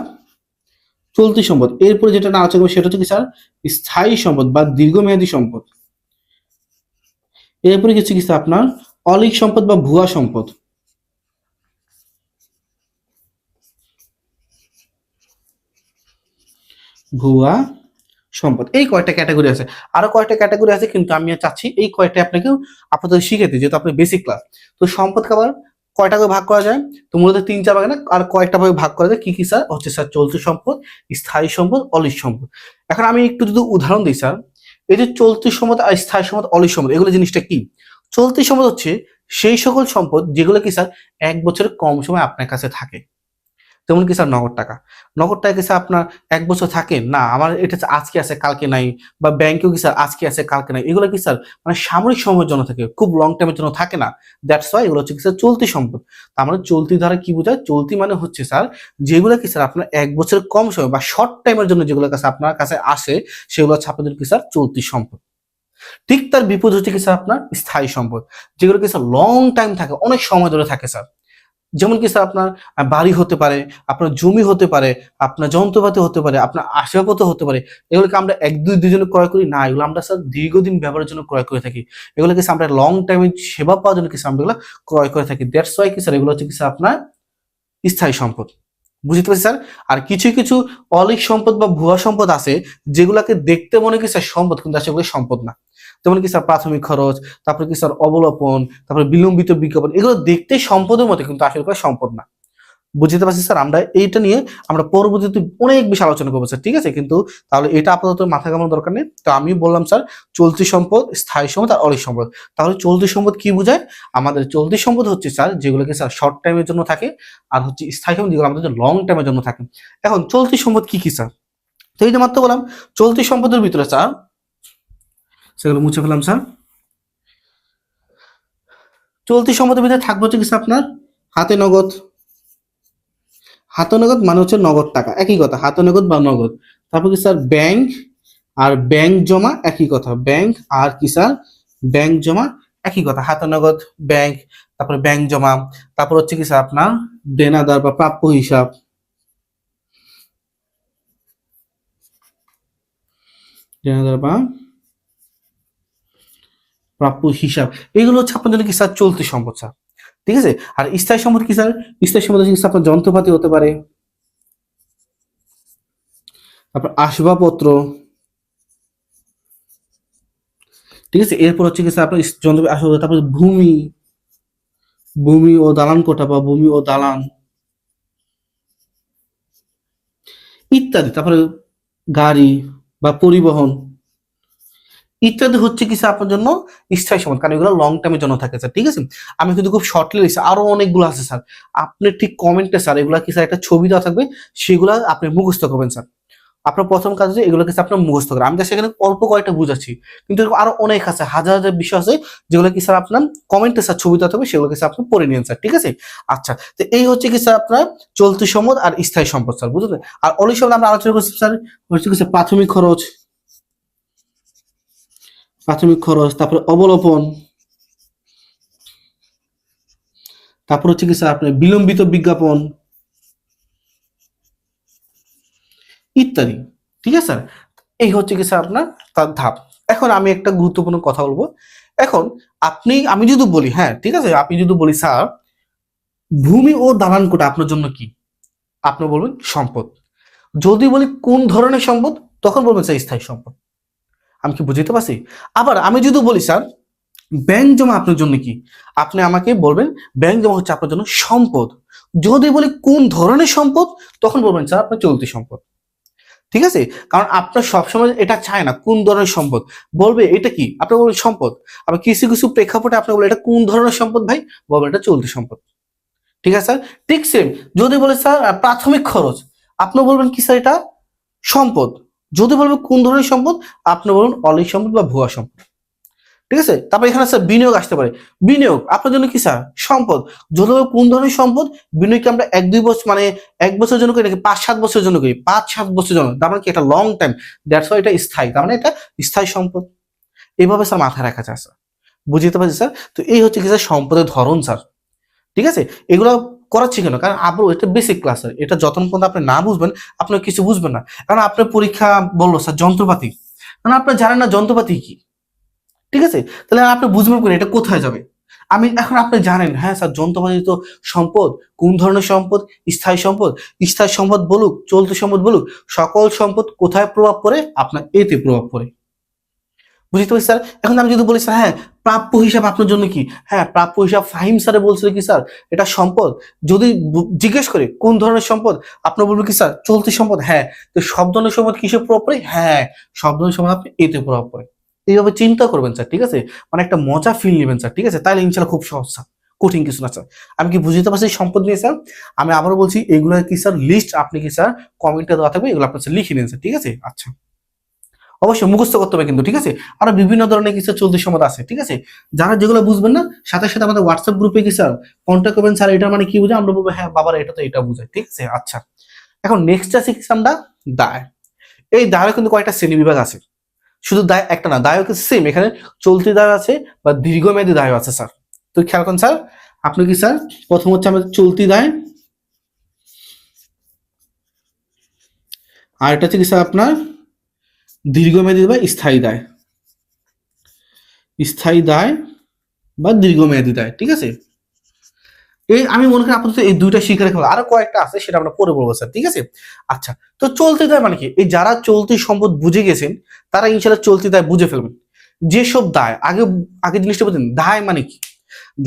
চলতি সম্পদ। এরপরে যেটা নিয়ে আলোচনা করবো সেটা হচ্ছে কি স্যার স্থায়ী সম্পদ বা দীর্ঘমেয়াদী সম্পদ। এরপরে কিছু কি স্যার আপনার অলিক সম্পদ বা ভুয়া সম্পদ। ভুয়া সম্পদ, এই কয়টা ক্যাটাগরি আছে। আরো কয়টা ক্যাটাগরি আছে, কিন্তু আমি চাচ্ছি এই কয়টা আপনাকে আপাতত শিখাতে, যেহেতু আপনি বেসিক ক্লাস। তো সম্পদ খাবার কয়টা করে ভাগ করা যায়, তো মূলত 3-4 ভাগে না, আর কয়েকটা ভাবে ভাগ করা যায়। কি কি স্যার, হচ্ছে স্যার চলতি সম্পদ, স্থায়ী সম্পদ, অলিক সম্পদ। এখন আমি একটু যদি উদাহরণ দিই স্যার, এই যে চলতি সম্পদ আর স্থায়ী সম্পদ, অলিক সম্পদ, এগুলো জিনিসটা কি? চলতি সম্পদ হচ্ছে সেই সকল সম্পদ যেগুলো কি স্যার 1 বছরের কম সময় আপনার কাছে থাকে। তেমন কি স্যার নগদ টাকা, নগদ টাকা কি স্যার আপনার 1 বছর থাকে না, আমার এটা আজকে আছে কালকে নাই। বা ব্যাংকেও কি স্যার আজকে আছে কালকে নাই, এগুলো কি স্যার মানে সাময়িক সময়ের জন্য থাকে, খুব লং টাইমের জন্য থাকে না। দ্যাটস ওয়াই এগুলো হচ্ছে কি স্যার চলতি সম্পদ। তার মানে চলতি ধারা কি বোঝায়, চলতি মানে হচ্ছে স্যার যেগুলো কি স্যার আপনার 1 বছরের কম সময় বা শর্ট টাইমের জন্য যেগুলো কাছে আপনার কাছে আসে, সেগুলো হচ্ছে আপনাদের কি স্যার চলতি সম্পদ। ঠিক তার বিপরীত হচ্ছে কি স্যার আপনার স্থায়ী সম্পদ, যেগুলো কি স্যার লং টাইম থাকে, অনেক সময় ধরে থাকে স্যার। যেমন কি স্যার আপনার বাড়ি হতে পারে, আপনার জমি হতে পারে, আপনার যন্ত্রপাতি হতে পারে, আপনার আসবাবপত্র হতে পারে। এগুলোকে আমরা 1-2 জন্য ক্রয় করি না, এগুলো আমরা স্যার দীর্ঘদিন ব্যবহারের জন্য ক্রয় করে থাকি। এগুলোকে আমরা লং টাইমে সেবা পাওয়ার জন্য কিছু আমরা এগুলো ক্রয় করে থাকি। দ্যাটস ওয়াই কি স্যার এগুলো হচ্ছে কি স্যার আপনার স্থায়ী সম্পদ, বুঝতে পারছি স্যার। আর কিছু কিছু অলিক সম্পদ বা ভুয়া সম্পদ আছে, যেগুলোকে দেখতে মনে কি স্যার সম্পদ, কিন্তু আসলে এগুলো সম্পদ না। যেমন কি স্যার প্রাথমিক খরচ, তারপরে কি স্যার অবলোপন, তারপরে বিলম্বিত বিজ্ঞাপন, এগুলো দেখতে সম্পদের মতো, কিন্তু আসলে কোনো সম্পদ না। বুঝতে পারছি স্যার। আমরা এইটা নিয়ে আমরা পরবর্তীতে অনেক বেশি আলোচনা করবো স্যার, ঠিক আছে। কিন্তু তাহলে এটা আপাতত মাথা ঘামানোর দরকার নেই। তো আমি বললাম স্যার চলতি সম্পদ, স্থায়ী সম্পদ আর অলিক সম্পদ। তাহলে চলতি সম্পদ কি বোঝায়, আমাদের চলতি সম্পদ হচ্ছে স্যার যেগুলোকে স্যার শর্ট টাইমের জন্য থাকে, আর হচ্ছে স্থায়ী সম্পদ যেগুলো আমাদের লং টাইমের জন্য থাকে। এখন চলতি সম্পদ কি কি স্যার, তো এই যে মাত্র বললাম চলতি সম্পদের ভিতরে স্যার, সেগুলো মুছে ফেলাম স্যার। চলতি সম্পদের ভিতরে থাকবে হচ্ছে কিছু আপনার হাতে নগদ। হাতে নগদ মানে হচ্ছে নগদ টাকা, একই কথা, হাতে নগদ বা নগদ। তারপর কি স্যার ব্যাংক আর ব্যাংক জমা, একই কথা, ব্যাংক আর কি স্যার ব্যাংক জমা একই কথা, হাতে নগদ ব্যাংক, তারপরে ব্যাংক জমা। তারপর হচ্ছে কি স্যার আপনার দেনাদার বা প্রাপ্য হিসাব, দেনাদার বা প্রাপ্য হিসাব, এগুলো হচ্ছে আপনার জন্য কি স্যার চলতি সম্পদ স্যার। ঠিক আছে। আর স্থায়ী সম্পদ কি স্যার? স্থায়ী সম্পদ হচ্ছে আপনার যন্ত্রপাতি হতে পারে, তারপর আসবাবপত্র, ঠিক আছে। এরপর হচ্ছে কি স্যার আপনার যন্ত্রপাতি আসবাবপত্র, তারপর ভূমি, ভূমি ও দালান কোঠা বা ভূমি ও দালান ইত্যাদি, তারপরে গাড়ি বা পরিবহন ইত্যাদি হচ্ছে কি স্যার আপনার জন্য স্থায়ী সম্পদ, কারণ এগুলো লং টাইমের জন্য থাকে স্যার। ঠিক আছে। আমি কিন্তু খুব শর্টলি লিখছি, আরো অনেকগুলো আছে স্যার। আপনি ঠিক কমেন্টে স্যার এগুলা কি স্যার একটা ছবি দেওয়া থাকবে, সেগুলা আপনি মুখস্থ করবেন স্যার। আপনার প্রথম কাজ হচ্ছে এগুলো কিছু আপনার মুখস্থ করা। আমি জাস্ট এখানে অল্প কয়েকটা বুঝাচ্ছি, কিন্তু এরকম আরো অনেক আছে, হাজার হাজার বিষয় আছে যেগুলো কি স্যার আপনার কমেন্টে স্যার ছবি দেওয়া থাকবে, সেগুলো কি স্যার আপনি পড়ে নিন স্যার। ঠিক আছে। আচ্ছা, তো এই হচ্ছে কি স্যার আপনার চলতি সম্পদ আর স্থায়ী সম্পদ স্যার, বুঝলেন। আর অনেক সময় আমরা আলোচনা করছি স্যার হচ্ছে কি স্যার প্রাথমিক খরচ, প্রাথমিক খরচ, তারপরে অবলোপন, তারপর হচ্ছে কি স্যার আপনার বিলম্বিত বিজ্ঞাপন ইত্যাদি। ঠিক আছে স্যার। এই হচ্ছে কি স্যার আপনার তার ধাপ। এখন আমি একটা গুরুত্বপূর্ণ কথা বলবো। এখন আমি যদি বলি, হ্যাঁ ঠিক আছে, আপনি যদি বলি স্যার ভূমি ও দালান কোঠা আপনার জন্য কি, আপনি বলবেন সম্পদ। যদি বলি কোন ধরনের সম্পদ, তখন বলবেন স্যার স্থায়ী সম্পদ। আমি কি বুঝতে পারছি? আবার আমি যদি বলি স্যার ব্যাংক জমা আপনার জন্য কি, আপনি আমাকে বলবেন ব্যাংক জমা হচ্ছে আপনার জন্য সম্পদ। যদি বলি কোন ধরনের সম্পদ, তখন বলবেন স্যার আপনার চলতি সম্পদ। ঠিক আছে। কারণ আপনার সবসময় এটা চায় না কোন ধরনের সম্পদ, বলবে এটা কি, আপনি বলবেন সম্পদ। আবার কিছু কিছু প্রেক্ষাপটে আপনি বলবেন এটা কোন ধরনের সম্পদ ভাই, বলবেন এটা চলতি সম্পদ। ঠিক আছে স্যার। ঠিক সেম যদি বলে স্যার প্রাথমিক খরচ, আপনি বলবেন কি স্যার এটা সম্পদ। যদি বলবেন কোন ধরনের সম্পদ, আপনি বলুন অলিক সম্পদ বা ভুয়া সম্পদ। ঠিক আছে। তারপর এখানে স্যার বিনিয়োগ আসতে পারে, বিনিয়োগ আপনার জন্য কি স্যার সম্পদ। যদি বলবেন কোন ধরনের সম্পদ, বিনিয়োগ আমরা 1-2 বছর মানে 1 বছরের জন্য করি নাকি 5-7 বছরের জন্য করি, 5-7 বছরের জন্য, তার মানে কি এটা লং টাইম, দ্যাটস ওয়াই এটা স্থায়ী, তার মানে এটা স্থায়ী সম্পদ। এইভাবে স্যার মাথায় রাখা যায় স্যার, বুঝতে পারছি স্যার। তো এই হচ্ছে কি স্যার সম্পদের ধরন স্যার। ঠিক আছে। এগুলো করাচ্ছি কেন, কারণ আবার এটা বেসিক ক্লাস স্যার, এটা যতক্ষণ পর্যন্ত আপনি না বুঝবেন আপনি কিছু বুঝবেন না। কারণ আপনার পরীক্ষা বললো স্যার যন্ত্রপাতি, মানে আপনি জানেন না যন্ত্রপাতি কি। ঠিক আছে। তাহলে আপনি বুঝবেন করে এটা কোথায় যাবে। আমি এখন আপনি জানেন, হ্যাঁ স্যার যন্ত্রপাতি তো সম্পদ, কোন ধরনের সম্পদ, স্থায়ী সম্পদ। স্থায়ী সম্পদ বলুক চলতি সম্পদ বলুক, সকল সম্পদ কোথায় প্রভাব পড়ে, আপনার এতে প্রভাব পড়ে। বুঝতে পারছি স্যার। এখন আমি যদি বলি স্যার হ্যাঁ প্রাপ্য হিসাব আপনার জন্য কি, হ্যাঁ প্রাপ্য হিসাব ফাহিম স্যারে বলছিল কি স্যার এটা সম্পদ। যদি জিজ্ঞেস করে কোন ধরনের সম্পদ, আপনি বলবেন কি স্যার চলতি সম্পদ। হ্যাঁ, তো সব ধরনের সম্পদ কিসে প্রভাব পড়ে, হ্যাঁ সব ধরনের সম্পদ আপনি এতে প্রভাব পড়ে। এইভাবে চিন্তা করবেন স্যার। ঠিক আছে। মানে একটা মজা ফিল নেবেন স্যার। ঠিক আছে। তাহলে ইনশাল্লাহ খুব সহজ স্যার, কঠিন কিছু না স্যার। আমি কি বুঝতে পারছি সম্পদ নিয়ে স্যার। আমি আবারও বলছি এগুলো কি স্যার লিস্ট, আপনি কি স্যার কমেন্টে দেওয়া থাকবে, এগুলো আপনি লিখে নিন স্যার। ঠিক আছে। আচ্ছা, অবশ্যই মুখস্থ করতে হবে কিন্তু। ঠিক আছে। আরো বিভিন্ন ধরনের কিছু চলতি সম্পদ আছে। ঠিক আছে। যারা যেগুলো বুঝবেন না, সাথে সাথে আমাদের হোয়াটসঅ্যাপ গ্রুপে কি স্যার কন্ট্যাক্ট করবেন, স্যার এটা মানে কি বোঝায়, আমরা বলবো হ্যাঁ বাবার এটা তো এটা বোঝায়। ঠিক আছে। আচ্ছা, এখন নেক্সট আছে কি আমরা দায়। এই দায়ের কিন্তু কয়েকটা শ্রেণী বিভাগ আছে, শুধু দায় একটা না, দায়ও কিন্তু সেম, এখানে চলতি দায় আছে বা দীর্ঘমেয়াদী দায় আছে স্যার। তো খেয়াল করুন স্যার, আপনি কি স্যার প্রথম হচ্ছে আমাদের চলতি দায়, আর এটা হচ্ছে কি স্যার আপনার দীর্ঘমেয়াদী বা স্থায়ী দায়, স্থায়ী দায় বা দীর্ঘমেয়াদী দায়। ঠিক আছে। এই আমি মনে করি আপাতত এই দুইটা শিখে রাখা ভালো। আরো কয়েকটা আছে সেটা আমরা পরে বলবো স্যার। ঠিক আছে। আচ্ছা, তো চলতি দায় মানে কি, এই যারা চলতি সম্পদ বুঝে গেছেন তারা ইনশাল্লাহ চলতি দায় বুঝে ফেলবেন। যেসব দায় আগে আগে জিনিসটা বলতেন, দায় মানে কি,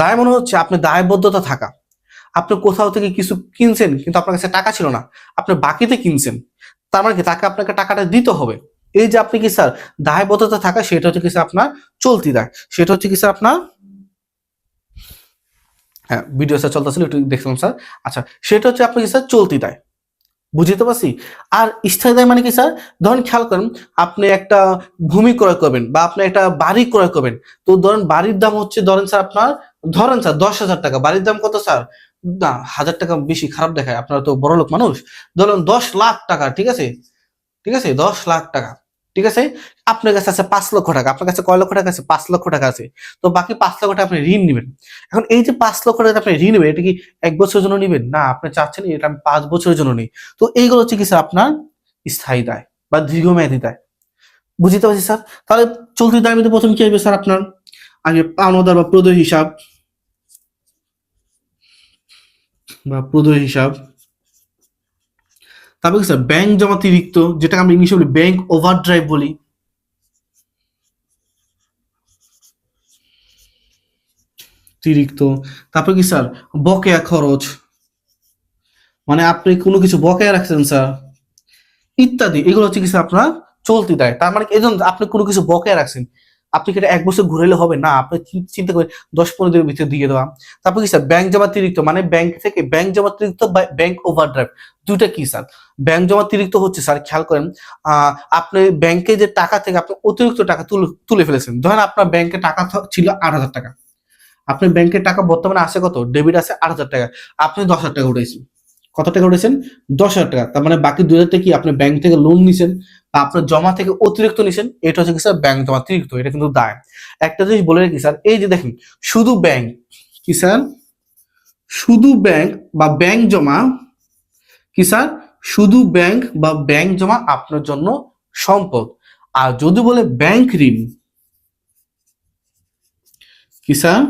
দায় মনে হচ্ছে আপনার দায়বদ্ধতা থাকা। আপনি কোথাও থেকে কিছু কিনছেন কিন্তু আপনার কাছে টাকা ছিল না, আপনি বাকিতে কিনছেন, তার মানে কি তাকে আপনাকে টাকাটা দিতে হবে। এই যে আপনি কি স্যার দায়বদ্ধতা থাকা, সেটা হচ্ছে কি স্যার আপনার চলতি দায়। সেটা হচ্ছে কি স্যার আপনার, হ্যাঁ ভিডিও স্যার চলতেছিল একটু দেখলাম স্যার। আচ্ছা, সেটা হচ্ছে আপনি কি স্যার চলতি দায়। বুঝতে পারছি। আর স্থায়ী দায় মানে কি স্যার, ধরেন খেয়াল করেন আপনি একটা ভূমি ক্রয় করবেন বা আপনি একটা বাড়ি ক্রয় করবেন, তো ধরেন বাড়ির দাম হচ্ছে ধরেন স্যার আপনার, ধরেন স্যার 10,000 টাকা, বাড়ির দাম কত স্যার, না 1,000 টাকা বেশি খারাপ দেখায়, আপনারা তো বড় লোক মানুষ, ধরুন 10 লাখ টাকা, ঠিক আছে, ঠিক আছে 10 লাখ টাকা, ঠিক আছে, আপনার কাছে আছে 5 লক্ষ টাকা, আপনার কাছে কয় লক্ষ টাকা আছে, 5 লক্ষ টাকা আছে, তো বাকি 5 লক্ষ টাকা আপনি ঋণ নেবেন। এখন এই যে 5 লক্ষ টাকা আপনি ঋণ নেবেন, এটা কি 1 বছরের জন্য নেবেন, না আপনি চাচ্ছেন এটা আমি 5 বছরের জন্য নিই, তো এইগুলো হচ্ছে কি স্যার আপনার স্থায়ী দায় বা দীর্ঘমেয়াদী দায়। বুঝতে পারছি স্যার। তাহলে চলতি দায়ের মধ্যে প্রথম কি আসবে স্যার আপনার, আগে পাওনাদার বা প্রদেয় হিসাব বা প্রদেয় হিসাব, তারপর কি স্যার ব্যাংক জমাতিরিক্ত, যেটাকে আমরা ইংলিশে বলি ব্যাংক ওভারড্রাইভ বলি, অতিরিক্ত। তারপর কি স্যার বকেয়া খরচ, মানে আপনি কোনো কিছু বকেয়া রাখছেন স্যার, ইত্যাদি, এগুলো হচ্ছে কি স্যার আপনার চলতি দায়। তার মানে এই জন্য আপনি কোনো কিছু বকেয়া রাখছেন, আপনি কি এটা 1 বছর ঘুরাইলে হবে না, আপনি চিন্তা করেন 10-15 দিনের ভিতরে দিয়ে দেওয়া। তারপর কি স্যার ব্যাংক জমাতিরিক্ত, মানে ব্যাংক থেকে ব্যাংক জমাতিরিক্ত বা ব্যাংক ওভারড্রাইভ, দুইটা কি স্যার, ব্যাংক জমাতিরিক্ত হচ্ছে স্যার খেয়াল করেন আপনি ব্যাংকে যে টাকা থেকে আপনি অতিরিক্ত টাকা তুলে ফেলেছেন, ধরেন আপনার ব্যাংকে টাকা ছিল 8,000 টাকা, আপনার ব্যাংকের টাকা বর্তমানে আছে কত, ডেবিট আছে 8,000 টাকা, আপনি 10,000 টাকা উঠেছেন, কত টাকা উঠেছেন, 10,000 টাকা, তার মানে বাকি 2,000 টাকা কি আপনি ব্যাংক থেকে লোন নিছেন বা আপনার জমা থেকে অতিরিক্ত নিছেন, এটা হচ্ছে কি স্যার ব্যাংক জমা অতিরিক্ত, এটা কিন্তু দায়। একটা জিনিস বলে রাখি স্যার, এই যে দেখেন শুধু ব্যাংক কি স্যার, শুধু ব্যাংক বা ব্যাংক জমা কি স্যার, শুধু ব্যাংক বা ব্যাংক জমা আপনার জন্য সম্পদ, আর যদি বলে ব্যাংক ঋণ কি স্যার,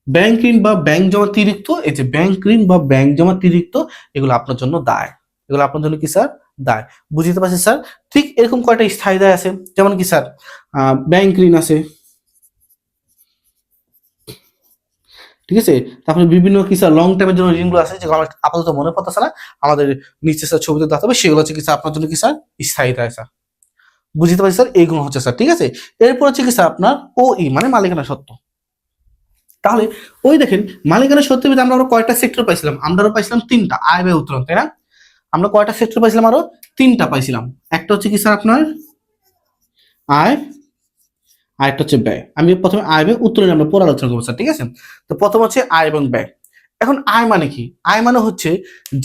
ব্যাংক ঋণ বা ব্যাংক জমাতিরিক্ত, এই যে ব্যাংক ঋণ বা ব্যাংক জমাতিরিক্ত, এগুলো আপনার জন্য দায়, এগুলো আপনার জন্য কি স্যার দায়। বুঝতে পারছি স্যার। ঠিক এরকম কয়টা স্থায়ী দায় আছে, যেমন কি স্যার ব্যাংক ঋণ আছে, ঠিক আছে, তারপরে বিভিন্ন কি স্যার লং টাইমের জন্য ঋণগুলো আছে, যেগুলো আমার আপাতত মনে পড়তেছে না, আমাদের নিচে স্যার ছবিতে দেখাতে হবে, সেগুলো হচ্ছে কি স্যার আপনার জন্য কি স্যার স্থায়ী দায় স্যার। বুঝতে পারছি স্যার, এইগুলো হচ্ছে স্যার, ঠিক আছে। এরপর হচ্ছে কি স্যার আপনার ওই মানে মালিকানা সত্ত্ব। তাহলে ওই দেখেন মালিকানা সত্ত্বের ভিতরে আমরা আরো কয়টা সেক্টর পাইছিলাম, আমরা আরো পাইছিলাম 3টা, আয় ব্যয় উত্তোলন, তাই না, আমরা কয়টা সেক্টর পাইছিলাম, আরো 3টা পাইছিলাম। একটা হচ্ছে কি স্যার আপনার আয়, আরেকটা হচ্ছে ব্যয়। আমি প্রথমে আয় ব্যয় উত্তোলন আমরা পরে আলোচনা করবো স্যার, ঠিক আছে। তো প্রথম হচ্ছে আয় এবং ব্যয়। এখন আয় মানে কি, আয় মানে হচ্ছে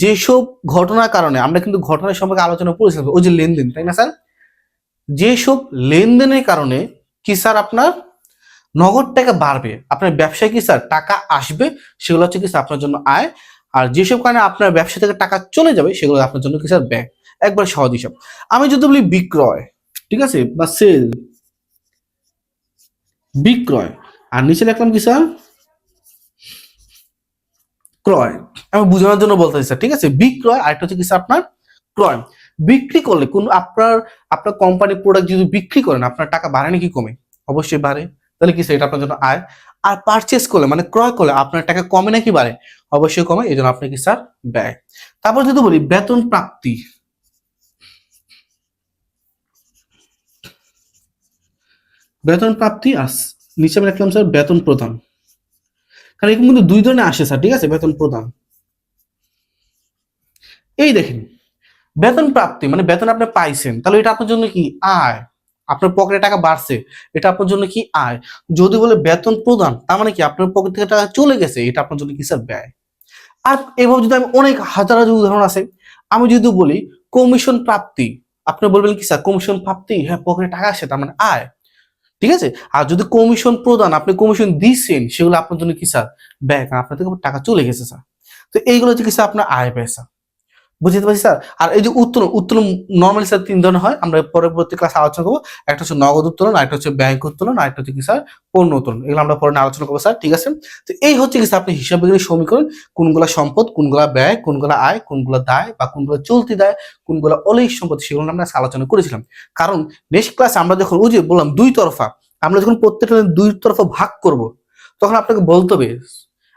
যেসব ঘটনার কারণে, আমরা কিন্তু ঘটনার সম্পর্কে আলোচনা করেছিলাম, ওই যে লেনদেন, তাই না স্যার, যেসব লেনদেনের কারণে কি স্যার আপনার নগদ টাকা বাড়বে, আপনার ব্যবসায় কি স্যার টাকা আসবে, সেগুলো হচ্ছে কি স্যার আপনার জন্য আয়। আর যেসব কারণে আপনার ব্যবসা থেকে টাকা চলে যাবে, সেগুলো আপনার জন্য কি স্যার ব্যয়। একবার সহজ হিসাব, আমি যদি বলি বিক্রয়, ঠিক আছে, বা সেল, বিক্রয়, আর নিচে লিখলাম কি স্যার ক্রয়, আমি বোঝানোর জন্য বলতে স্যার, ঠিক আছে, বিক্রয়, আর একটা হচ্ছে কি স্যার আপনার ক্রয়। বিক্রি করলে কোন আপনার আপনার কোম্পানির প্রোডাক্ট যদি বিক্রি করেন, আপনার টাকা বাড়ে নাকি কমে, অবশ্যই বাড়ে, তাহলে কি স্যার এটা আপনার জন্য আয়। আর পারচেস করলে মানে ক্রয় করলে আপনার টাকা কমে নাকি বাড়ে, অবশ্যই কমে, এই জন্য আপনার কি স্যার ব্যয়। তারপর যদি বলি বেতন প্রাপ্তি, বেতন প্রাপ্তি আস, নিচে আমি লিখলাম স্যার বেতন প্রদান, কারণ এরকম কিন্তু দুই ধরনের আসে স্যার, ঠিক আছে, বেতন প্রদান। এই দেখেন বেতন প্রাপ্তি মানে বেতন আপনি পাইছেন, তাহলে এটা আপনার জন্য কি আয়, আপনার পকেটে টাকা বাড়ছে, এটা আপনার জন্য কি আয়। যদি বলে বেতন প্রদান, তার মানে কি আপনার পকেট থেকে টাকা চলে গেছে, এটা আপনার জন্য কি স্যার ব্যয়। আর এভাবে যদি আমি অনেক হাজার হাজার উদাহরণ আছে, আমি যদি বলি কমিশন প্রাপ্তি, আপনি বলবেন কি স্যার কমিশন প্রাপ্তি, হ্যাঁ পকেটে টাকা আসে, তার মানে আয়, ঠিক আছে। আর যদি কমিশন প্রদান, আপনি কমিশন দিচ্ছেন, সেগুলো আপনার জন্য কি স্যার ব্যয়, কারণ আপনার থেকে টাকা চলে গেছে স্যার। তো এইগুলো হচ্ছে কি স্যার আপনার আয় ব্যয় স্যার। বুঝতে পারছি স্যার। আর এই যে উত্তোলন, উত্তোলন নর্মালি স্যার 3 ধরনের হয়, আমরা পরবর্তী ক্লাসে আলোচনা করবো। একটা হচ্ছে নগদ উত্তোলন, আরেকটা হচ্ছে ব্যাংক উত্তোলন, আরেকটা হচ্ছে কি স্যার পণ্য উত্তোলন, এগুলো আমরা পরে আলোচনা করবো স্যার, ঠিক আছে। তো এই হচ্ছে কি স্যার আপনি হিসাব বিজ্ঞানের সমীকরণ, কোনগুলা সম্পদ, কোনগুলা ব্যয়, কোনগুলা আয়, কোনগুলা দায় বা কোনগুলা চলতি দায়, কোনগুলা অলৌকিক সম্পদ, সেগুলো আমরা আলোচনা করেছিলাম। কারণ নেক্সট ক্লাসে আমরা যখন ওই যে বললাম দুই তরফা, আমরা যখন প্রত্যেকটা দুই তরফা ভাগ করব, তখন আপনাকে বলতে হবে,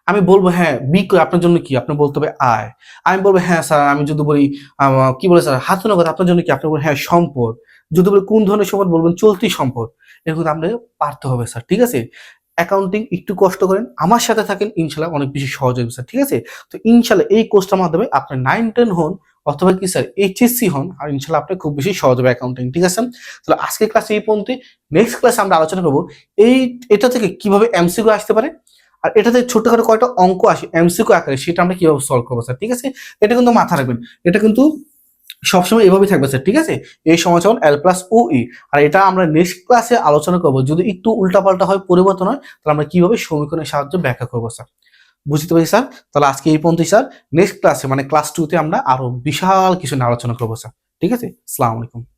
আমি বলবো হ্যাঁ বিক্রয় আপনার জন্য কি, আপনি বলতে হবে আয়। আমি বলবো হ্যাঁ স্যার, আমি যদি বলি কি বলে স্যার হাতে নগদ আপনার জন্য কি, আপনি বলবেন হ্যাঁ সম্পদ। যদি বলি কোন ধরনের সম্পদ, বলবেন চলতি সম্পদ। এরকম আপনাকে পারতে হবে স্যার, ঠিক আছে। অ্যাকাউন্টিং একটু কষ্ট করেন, আমার সাথে থাকেন, ইনশাল্লাহ অনেক বেশি সহজ হবে স্যার, ঠিক আছে। তো ইনশাল্লাহ এই কোর্সটার মাধ্যমে আপনি 9-10 হন অথবা কি স্যার এইচএসসি হন, আর ইনশাল্লাহ আপনার খুব বেশি সহজ হবে অ্যাকাউন্টিং। ঠিক আছে, তাহলে আজকের ক্লাসে এই পর্যন্ত। নেক্সট ক্লাসে আমরা আলোচনা করবো এটা থেকে কিভাবে এমসিকিউ আসতে পারে, আর এটাতে ছোটখাটো কয়টা অঙ্ক আসে এমসিকিউ আকারে, সেটা আমরা কিভাবে সলভ করবো স্যার। ঠিক আছে, এটা কিন্তু মাথা রাখবেন, এটা কিন্তু সবসময় এভাবেই থাকবে স্যার। ঠিক আছে, এই সমাধান এল প্লাস ও ই। আর এটা আমরা নেক্সট ক্লাসে আলোচনা করবো, যদি একটু উল্টাপাল্টা হয়, পরিবর্তন হয়, তাহলে আমরা কিভাবে সমীকরণের সাহায্যে ব্যাখ্যা করবো স্যার। বুঝতে পারছি স্যার। তাহলে আজকে এই পর্যন্তই স্যার। নেক্সট ক্লাসে মানে ক্লাস 2 তে আমরা আরো বিশাল কিছু নিয়ে আলোচনা করবো স্যার। ঠিক আছে, আসসালামু আলাইকুম।